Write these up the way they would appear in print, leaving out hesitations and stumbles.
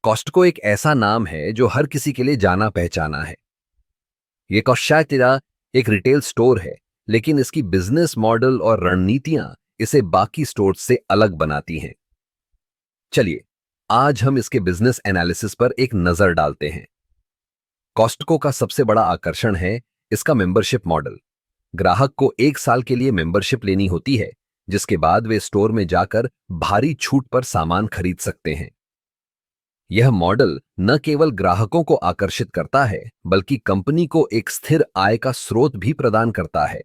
Costco एक ऐसा नाम है जो हर किसी के लिए जाना पहचाना है। ये कौशातिरा एक रिटेल स्टोर है, लेकिन इसकी बिजनेस मॉडल और रणनीतियां इसे बाकी स्टोर से अलग बनाती हैं। चलिए, आज हम इसके बिजनेस एनालिसिस पर एक नजर डालते हैं। कॉस्टको का सबसे बड़ा आकर्षण है इसका मेंबरशिप मॉडल। ग्राहक को 1 साल के लिए मेंबरशिप लेनी होती है, जिसके बाद वे स्टोर में जाकर भारी छूट पर सामान खरीद सकते हैं। यह मॉडल न केवल ग्राहकों को आकर्षित करता है, बल्कि कंपनी को एक स्थिर आय का स्रोत भी प्रदान करता है।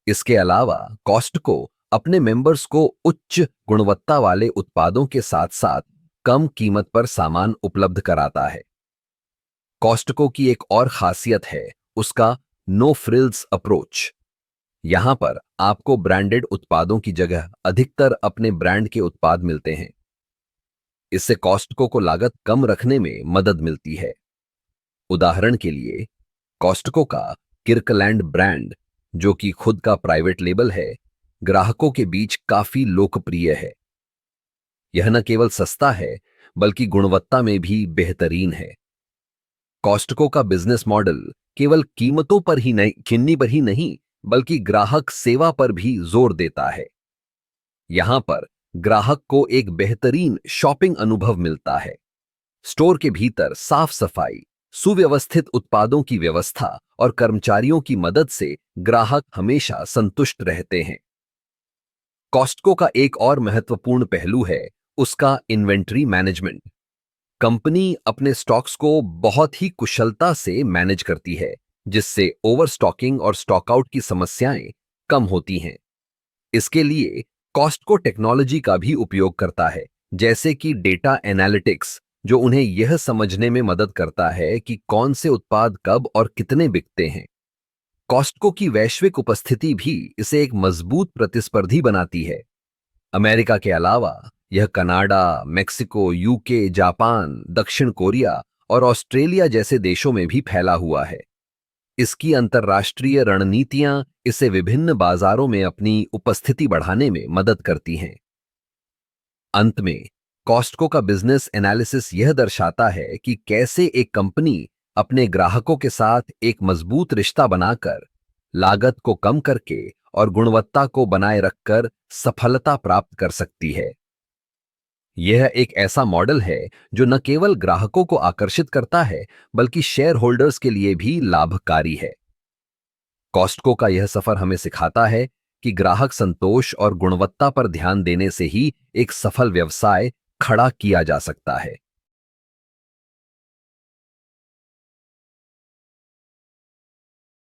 इसके अलावा कॉस्टको अपने मेंबर्स को उच्च गुणवत्ता वाले उत्पादों के साथ साथ कम कीमत पर सामान उपलब्ध कराता है। कॉस्टको की एक और खासियत है उसका नो फ्रिल्स अप्रोच। यहां पर आपको ब्रांडेड उत्पादों की जगह अधिकतर अपने ब्रांड के उत्पाद मिलते हैं। इससे कॉस्टको को लागत कम रखने में मदद मिलती है। उदाहरण के लिए, कॉस्टको का किर्कलैंड ब्रांड, जो कि खुद का प्राइवेट लेबल है, ग्राहकों के बीच काफी लोकप्रिय है। यह न केवल सस्ता है, बल्कि गुणवत्ता में भी बेहतरीन है। कॉस्टको का बिजनेस मॉडल केवल कीमतों पर ही नहीं, बल्कि ग्राहक सेवा पर भी जोर देता है। यहां पर ग्राहक को एक बेहतरीन शॉपिंग अनुभव मिलता है। स्टोर के भीतर साफ सफाई, सुव्यवस्थित उत्पादों की व्यवस्था और कर्मचारियों की मदद से ग्राहक हमेशा संतुष्ट रहते हैं। कॉस्टको का एक और महत्वपूर्ण पहलू है उसका इन्वेंट्री मैनेजमेंट। कंपनी अपने स्टॉक्स को बहुत ही कुशलता से मैनेज करती है, जिससे ओवरस्टॉकिंग और स्टॉकआउट की समस्याएं कम होती हैं। इसके लिए कॉस्टको टेक्नोलॉजी का भी उपयोग करता है, जैसे कि डेटा एनालिटिक्स, जो उन्हें यह समझने में मदद करता है कि कौन से उत्पाद कब और कितने बिकते हैं। कॉस्टको की वैश्विक उपस्थिति भी इसे एक मजबूत प्रतिस्पर्धी बनाती है। अमेरिका के अलावा यह कनाडा, मेक्सिको, यूके, जापान, दक्षिण कोरिया और ऑस्ट्रेलिया जैसे देशों में भी फैला हुआ है। इसकी अंतर्राष्ट्रीय रणनीतियां इसे विभिन्न बाजारों में अपनी उपस्थिति बढ़ाने में मदद करती हैं। अंत में, कॉस्टको का बिजनेस एनालिसिस यह दर्शाता है कि कैसे एक कंपनी अपने ग्राहकों के साथ एक मजबूत रिश्ता बनाकर, लागत को कम करके और गुणवत्ता को बनाए रखकर सफलता प्राप्त कर सकती है। यह एक ऐसा मॉडल है जो न केवल ग्राहकों को आकर्षित करता है, बल्कि शेयर होल्डर्स के लिए भी लाभकारी है। कॉस्टको का यह सफर हमें सिखाता है कि ग्राहक संतोष और गुणवत्ता पर ध्यान देने से ही एक सफल व्यवसाय खड़ा किया जा सकता है।